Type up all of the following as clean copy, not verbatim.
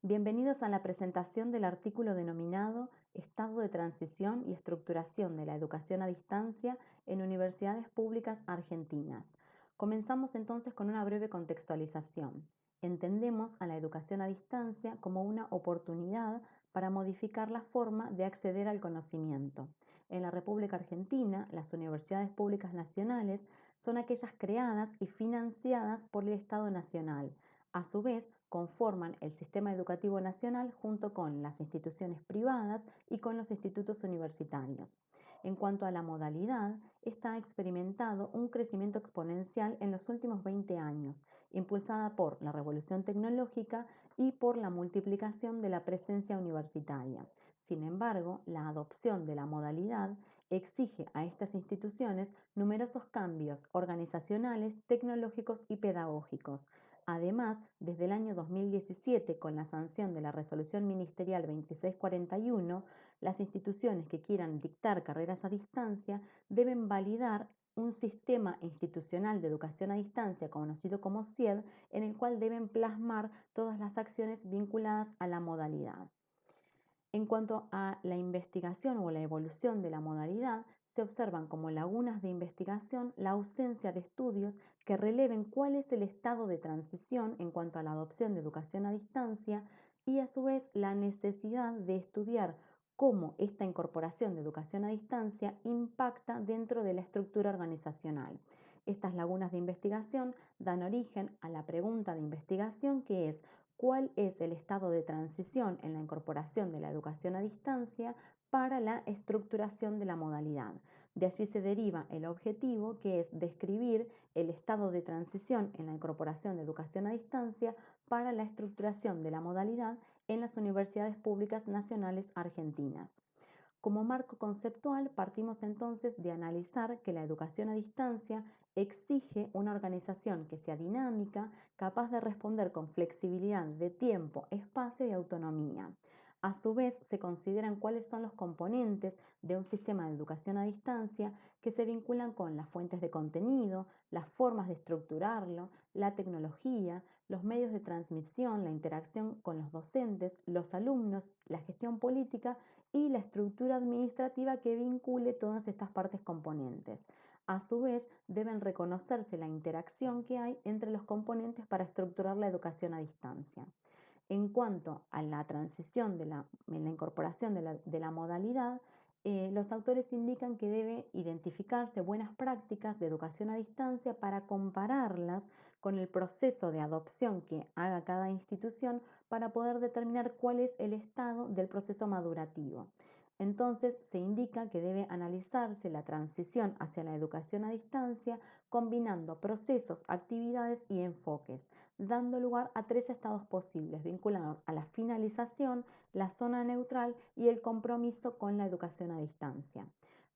Bienvenidos a la presentación del artículo denominado Estado de transición y estructuración de la educación a distancia en universidades públicas argentinas. Comenzamos entonces con una breve contextualización. Entendemos a la educación a distancia como una oportunidad para modificar la forma de acceder al conocimiento. En la República Argentina, las universidades públicas nacionales son aquellas creadas y financiadas por el Estado Nacional. A su vez, conforman el sistema educativo nacional junto con las instituciones privadas y con los institutos universitarios. En cuanto a la modalidad, esta ha experimentado un crecimiento exponencial en los últimos 20 años, impulsada por la revolución tecnológica y por la multiplicación de la presencia universitaria. Sin embargo, la adopción de la modalidad exige a estas instituciones numerosos cambios organizacionales, tecnológicos y pedagógicos. Además, desde el año 2017, con la sanción de la Resolución Ministerial 2641, las instituciones que quieran dictar carreras a distancia deben validar un sistema institucional de educación a distancia conocido como CIED, en el cual deben plasmar todas las acciones vinculadas a la modalidad. En cuanto a la investigación o la evolución de la modalidad, se observan como lagunas de investigación la ausencia de estudios que releven cuál es el estado de transición en cuanto a la adopción de educación a distancia y a su vez la necesidad de estudiar cómo esta incorporación de educación a distancia impacta dentro de la estructura organizacional. Estas lagunas de investigación dan origen a la pregunta de investigación que es: ¿cuál es el estado de transición en la incorporación de la educación a distancia para la estructuración de la modalidad? De allí se deriva el objetivo, que es describir el estado de transición en la incorporación de educación a distancia para la estructuración de la modalidad en las universidades públicas nacionales argentinas. Como marco conceptual, partimos entonces de analizar que la educación a distancia exige una organización que sea dinámica, capaz de responder con flexibilidad de tiempo, espacio y autonomía. A su vez, se consideran cuáles son los componentes de un sistema de educación a distancia que se vinculan con las fuentes de contenido, las formas de estructurarlo, la tecnología, los medios de transmisión, la interacción con los docentes, los alumnos, la gestión política y la estructura administrativa que vincule todas estas partes componentes. A su vez, deben reconocerse la interacción que hay entre los componentes para estructurar la educación a distancia. En cuanto a la transición en la incorporación de la modalidad, los autores indican que debe identificarse buenas prácticas de educación a distancia para compararlas con el proceso de adopción que haga cada institución para poder determinar cuál es el estado del proceso madurativo. Entonces, se indica que debe analizarse la transición hacia la educación a distancia combinando procesos, actividades y enfoques, dando lugar a tres estados posibles vinculados a la finalización, la zona neutral y el compromiso con la educación a distancia.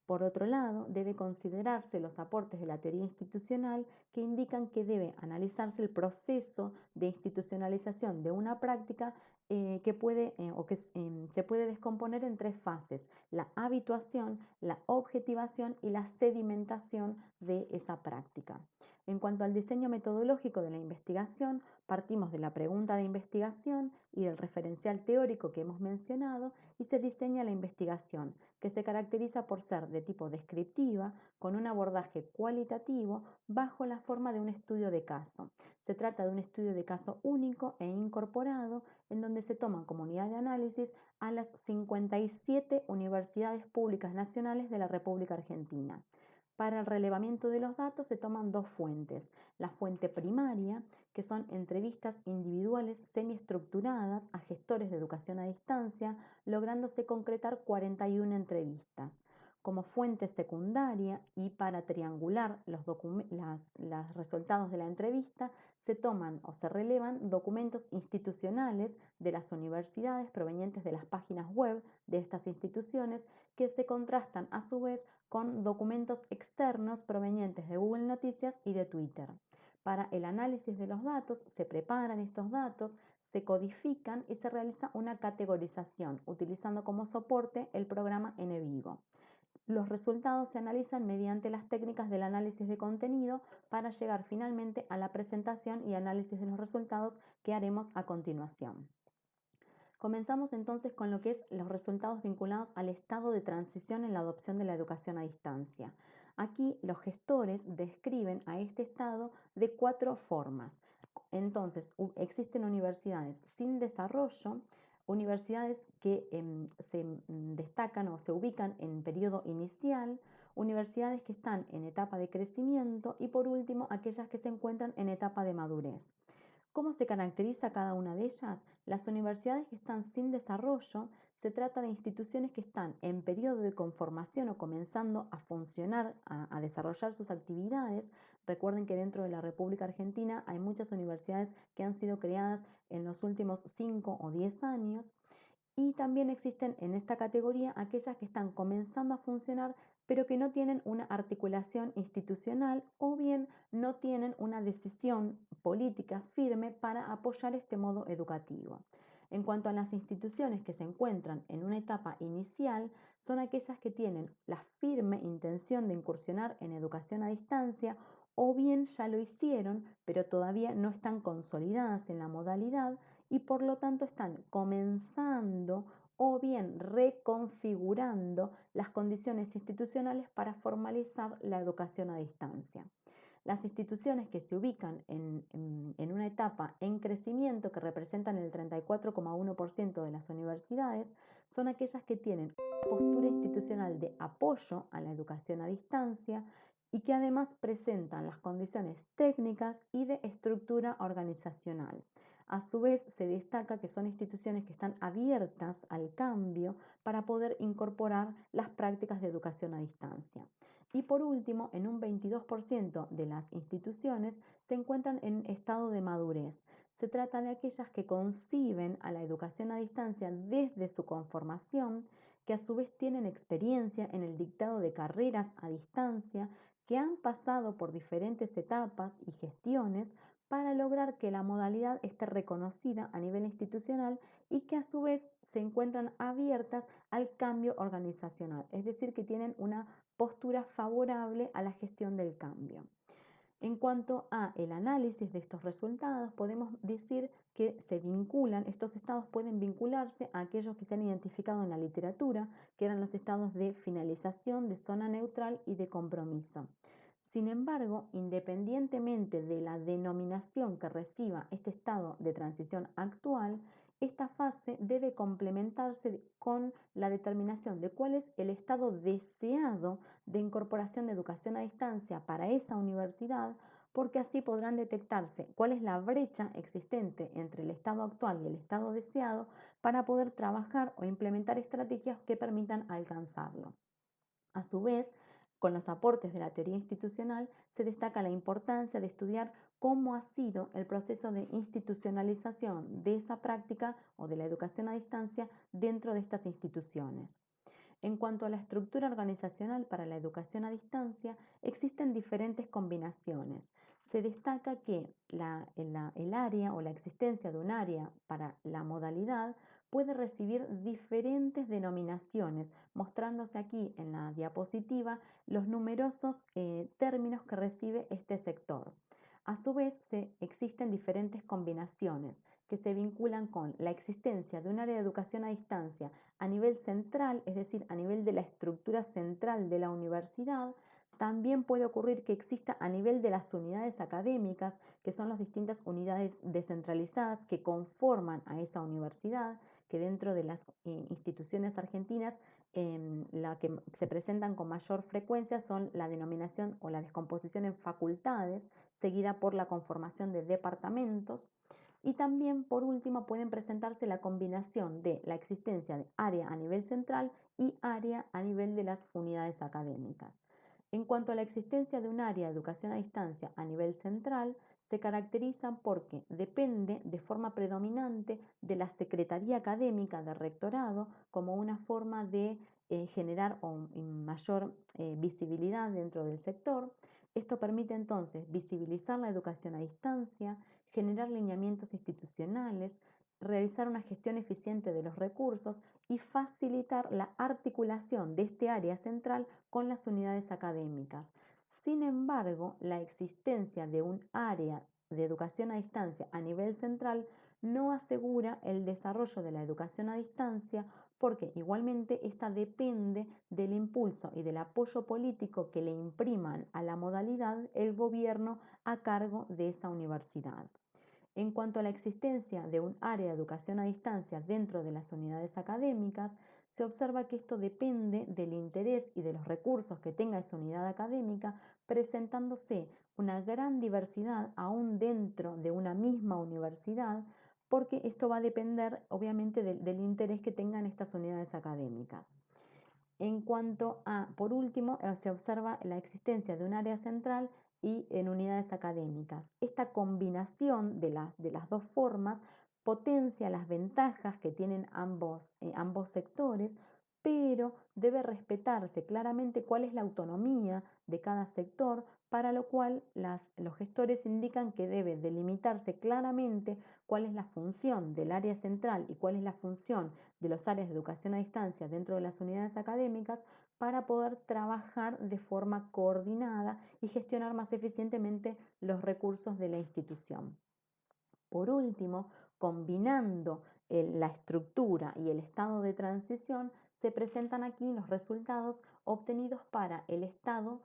Por otro lado, debe considerarse los aportes de la teoría institucional que indican que debe analizarse el proceso de institucionalización de una práctica que puede o que se puede descomponer en tres fases: la habituación, la objetivación y la sedimentación de esa práctica. En cuanto al diseño metodológico de la investigación, partimos de la pregunta de investigación y del referencial teórico que hemos mencionado y se diseña la investigación, que se caracteriza por ser de tipo descriptiva, con un abordaje cualitativo bajo la forma de un estudio de caso. Se trata de un estudio de caso único e incorporado en donde se toman como unidad de análisis a las 57 universidades públicas nacionales de la República Argentina. Para el relevamiento de los datos se toman dos fuentes: la fuente primaria, que son entrevistas individuales semiestructuradas a gestores de educación a distancia, lográndose concretar 41 entrevistas. Como fuente secundaria y para triangular los resultados de la entrevista, se toman o se relevan documentos institucionales de las universidades provenientes de las páginas web de estas instituciones que se contrastan a su vez con documentos externos provenientes de Google Noticias y de Twitter. Para el análisis de los datos, se preparan estos datos, se codifican y se realiza una categorización utilizando como soporte el programa NVivo. Los resultados se analizan mediante las técnicas del análisis de contenido para llegar finalmente a la presentación y análisis de los resultados que haremos a continuación. Comenzamos entonces con lo que es los resultados vinculados al estado de transición en la adopción de la educación a distancia. Aquí los gestores describen a este estado de 4 formas. Entonces, existen universidades sin desarrollo, universidades que se destacan o se ubican en periodo inicial, universidades que están en etapa de crecimiento y por último aquellas que se encuentran en etapa de madurez. ¿Cómo se caracteriza cada una de ellas? Las universidades que están sin desarrollo se trata de instituciones que están en periodo de conformación o comenzando a funcionar, a desarrollar sus actividades. Recuerden que dentro de la República Argentina hay muchas universidades que han sido creadas en los últimos 5 o 10 años y también existen en esta categoría aquellas que están comenzando a funcionar pero que no tienen una articulación institucional o bien no tienen una decisión política firme para apoyar este modo educativo. En cuanto a las instituciones que se encuentran en una etapa inicial, son aquellas que tienen la firme intención de incursionar en educación a distancia o bien ya lo hicieron, pero todavía no están consolidadas en la modalidad y por lo tanto están comenzando o bien reconfigurando las condiciones institucionales para formalizar la educación a distancia. Las instituciones que se ubican en una etapa en crecimiento, que representan el 34,1% de las universidades, son aquellas que tienen una postura institucional de apoyo a la educación a distancia y que además presentan las condiciones técnicas y de estructura organizacional. A su vez, se destaca que son instituciones que están abiertas al cambio para poder incorporar las prácticas de educación a distancia. Y por último, en un 22% de las instituciones se encuentran en estado de madurez. Se trata de aquellas que conciben a la educación a distancia desde su conformación, que a su vez tienen experiencia en el dictado de carreras a distancia, que han pasado por diferentes etapas y gestiones para lograr que la modalidad esté reconocida a nivel institucional y que a su vez se encuentran abiertas al cambio organizacional, es decir, que tienen una postura favorable a la gestión del cambio. En cuanto a el análisis de estos resultados, podemos decir que se vinculan, estos estados pueden vincularse a aquellos que se han identificado en la literatura, que eran los estados de finalización, de zona neutral y de compromiso. Sin embargo, independientemente de la denominación que reciba este estado de transición actual, esta fase debe complementarse con la determinación de cuál es el estado deseado de incorporación de educación a distancia para esa universidad, porque así podrán detectarse cuál es la brecha existente entre el estado actual y el estado deseado para poder trabajar o implementar estrategias que permitan alcanzarlo. A su vez, con los aportes de la teoría institucional, se destaca la importancia de estudiar cómo ha sido el proceso de institucionalización de esa práctica o de la educación a distancia dentro de estas instituciones. En cuanto a la estructura organizacional para la educación a distancia, existen diferentes combinaciones. Se destaca que el área o la existencia de un área para la modalidad puede recibir diferentes denominaciones, mostrándose aquí en la diapositiva los numerosos términos que recibe este sector. A su vez, existen diferentes combinaciones que se vinculan con la existencia de un área de educación a distancia a nivel central, es decir, a nivel de la estructura central de la universidad. También puede ocurrir que exista a nivel de las unidades académicas, que son las distintas unidades descentralizadas que conforman a esa universidad, que dentro de las instituciones argentinas la que se presentan con mayor frecuencia son la denominación o la descomposición en facultades, seguida por la conformación de departamentos. Y también, por último, pueden presentarse la combinación de la existencia de área a nivel central y área a nivel de las unidades académicas. En cuanto a la existencia de un área de educación a distancia a nivel central, se caracterizan porque depende de forma predominante de la Secretaría Académica de Rectorado como una forma de generar mayor visibilidad dentro del sector. Esto permite entonces visibilizar la educación a distancia, generar lineamientos institucionales, realizar una gestión eficiente de los recursos y facilitar la articulación de este área central con las unidades académicas. Sin embargo, la existencia de un área de educación a distancia a nivel central no asegura el desarrollo de la educación a distancia porque igualmente esta depende del impulso y del apoyo político que le impriman a la modalidad el gobierno a cargo de esa universidad. En cuanto a la existencia de un área de educación a distancia dentro de las unidades académicas, se observa que esto depende del interés y de los recursos que tenga esa unidad académica, presentándose una gran diversidad aún dentro de una misma universidad, porque esto va a depender obviamente del interés que tengan estas unidades académicas. En cuanto a, por último, se observa la existencia de un área central y en unidades académicas. Esta combinación de las dos formas potencia las ventajas que tienen ambos sectores, pero debe respetarse claramente cuál es la autonomía de cada sector, para lo cual los gestores indican que debe delimitarse claramente cuál es la función del área central y cuál es la función de las áreas de educación a distancia dentro de las unidades académicas para poder trabajar de forma coordinada y gestionar más eficientemente los recursos de la institución. Por último, combinando la estructura y el estado de transición, se presentan aquí los resultados obtenidos para el estado,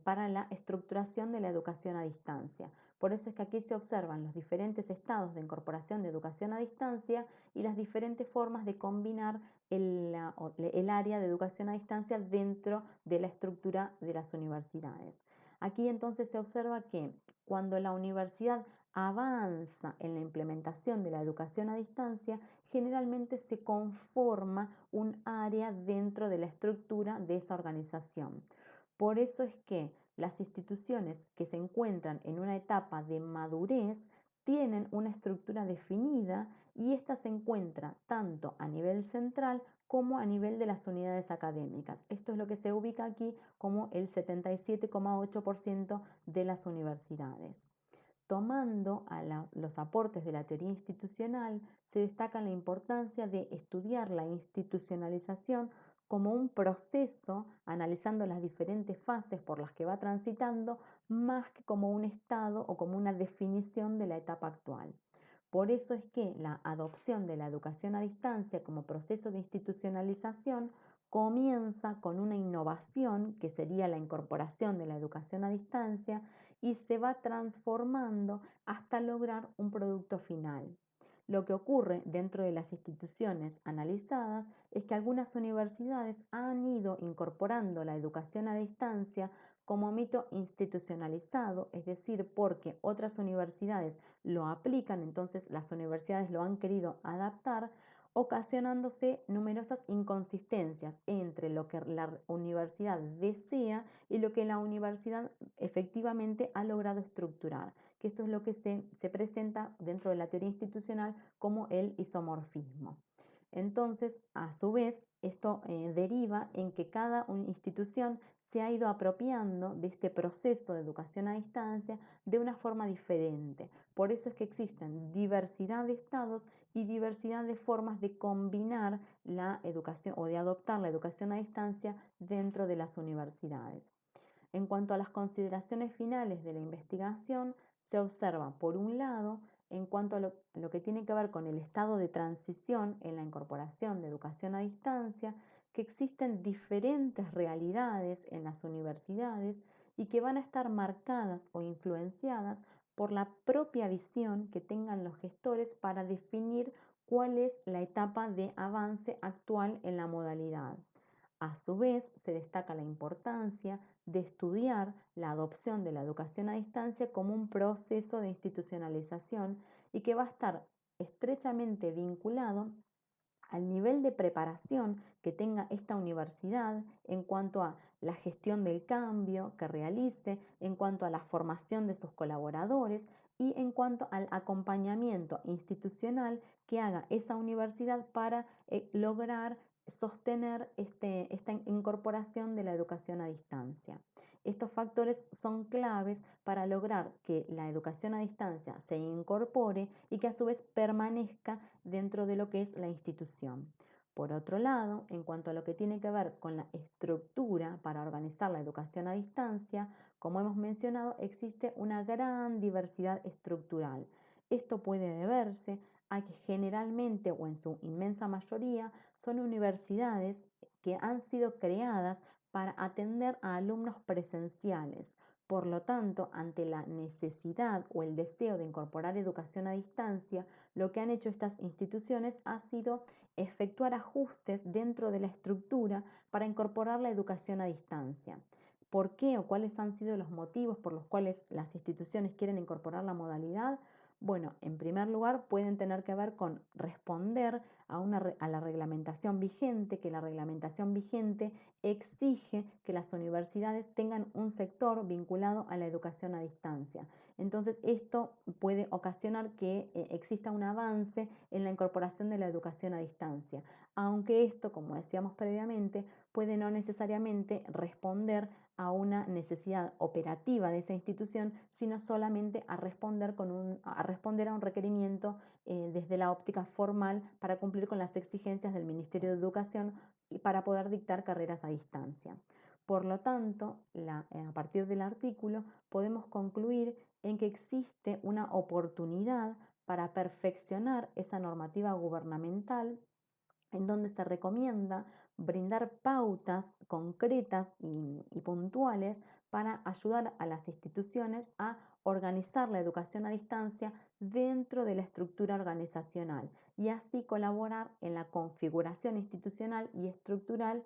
para la estructuración de la educación a distancia. Por eso es que aquí se observan los diferentes estados de incorporación de educación a distancia y las diferentes formas de combinar el área de educación a distancia dentro de la estructura de las universidades. Aquí entonces se observa que cuando la universidad avanza en la implementación de la educación a distancia, generalmente se conforma un área dentro de la estructura de esa organización. Por eso es que las instituciones que se encuentran en una etapa de madurez tienen una estructura definida y esta se encuentra tanto a nivel central como a nivel de las unidades académicas. Esto es lo que se ubica aquí como el 77,8% de las universidades. Tomando los aportes de la teoría institucional, se destaca la importancia de estudiar la institucionalización como un proceso, analizando las diferentes fases por las que va transitando, más que como un estado o como una definición de la etapa actual. Por eso es que la adopción de la educación a distancia como proceso de institucionalización comienza con una innovación, que sería la incorporación de la educación a distancia, y se va transformando hasta lograr un producto final. Lo que ocurre dentro de las instituciones analizadas es que algunas universidades han ido incorporando la educación a distancia como mito institucionalizado, es decir, porque otras universidades lo aplican, entonces las universidades lo han querido adaptar, ocasionándose numerosas inconsistencias entre lo que la universidad desea y lo que la universidad efectivamente ha logrado estructurar, que esto es lo que se presenta dentro de la teoría institucional como el isomorfismo. Entonces, a su vez, esto deriva en que cada institución se ha ido apropiando de este proceso de educación a distancia de una forma diferente. Por eso es que existen diversidad de estados y diversidad de formas de combinar la educación o de adoptar la educación a distancia dentro de las universidades. En cuanto a las consideraciones finales de la investigación, se observa, por un lado, en cuanto a lo que tiene que ver con el estado de transición en la incorporación de educación a distancia, que existen diferentes realidades en las universidades y que van a estar marcadas o influenciadas por la propia visión que tengan los gestores para definir cuál es la etapa de avance actual en la modalidad. A su vez, se destaca la importancia de estudiar la adopción de la educación a distancia como un proceso de institucionalización y que va a estar estrechamente vinculado al nivel de preparación que tenga esta universidad en cuanto a la gestión del cambio que realice, en cuanto a la formación de sus colaboradores y en cuanto al acompañamiento institucional que haga esa universidad para lograr sostener esta incorporación de la educación a distancia. Estos factores son claves para lograr que la educación a distancia se incorpore y que a su vez permanezca dentro de lo que es la institución. Por otro lado, en cuanto a lo que tiene que ver con la estructura para organizar la educación a distancia, como hemos mencionado, existe una gran diversidad estructural. Esto puede deberse a que generalmente o en su inmensa mayoría son universidades que han sido creadas para atender a alumnos presenciales. Por lo tanto, ante la necesidad o el deseo de incorporar educación a distancia, lo que han hecho estas instituciones ha sido efectuar ajustes dentro de la estructura para incorporar la educación a distancia. ¿Por qué o cuáles han sido los motivos por los cuales las instituciones quieren incorporar la modalidad? Bueno, en primer lugar pueden tener que ver con responder a la reglamentación vigente, que la reglamentación vigente exige que las universidades tengan un sector vinculado a la educación a distancia. Entonces, esto puede ocasionar que exista un avance en la incorporación de la educación a distancia, aunque esto, como decíamos previamente, puede no necesariamente responder a una necesidad operativa de esa institución, sino solamente a responder, a responder a un requerimiento desde la óptica formal para cumplir con las exigencias del Ministerio de Educación y para poder dictar carreras a distancia. Por lo tanto, a partir del artículo podemos concluir en que existe una oportunidad para perfeccionar esa normativa gubernamental en donde se recomienda brindar pautas concretas y puntuales para ayudar a las instituciones a organizar la educación a distancia dentro de la estructura organizacional y así colaborar en la configuración institucional y estructural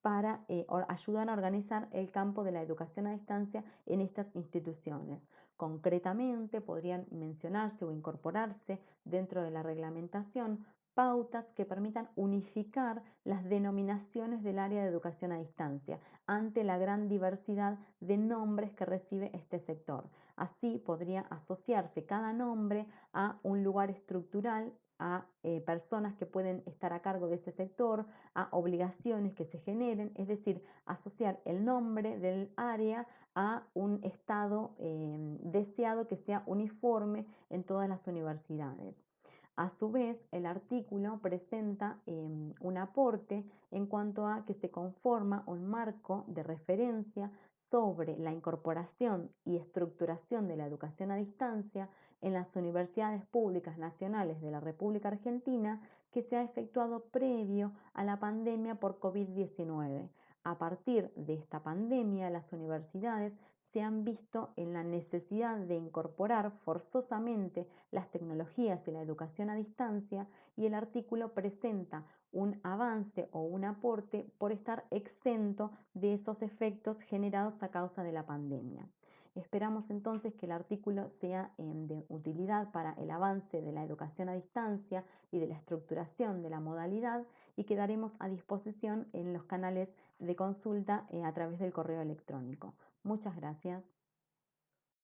para ayudar a organizar el campo de la educación a distancia en estas instituciones. Concretamente, podrían mencionarse o incorporarse dentro de la reglamentación pautas que permitan unificar las denominaciones del área de educación a distancia ante la gran diversidad de nombres que recibe este sector. Así podría asociarse cada nombre a un lugar estructural, a personas que pueden estar a cargo de ese sector, a obligaciones que se generen, es decir, asociar el nombre del área a un estado deseado que sea uniforme en todas las universidades. A su vez, el artículo presenta un aporte en cuanto a que se conforma un marco de referencia sobre la incorporación y estructuración de la educación a distancia en las universidades públicas nacionales de la República Argentina que se ha efectuado previo a la pandemia por COVID-19. A partir de esta pandemia, las universidades se han visto en la necesidad de incorporar forzosamente las tecnologías y la educación a distancia y el artículo presenta un avance o un aporte por estar exento de esos efectos generados a causa de la pandemia. Esperamos entonces que el artículo sea de utilidad para el avance de la educación a distancia y de la estructuración de la modalidad y quedaremos a disposición en los canales de consulta a través del correo electrónico. Muchas gracias.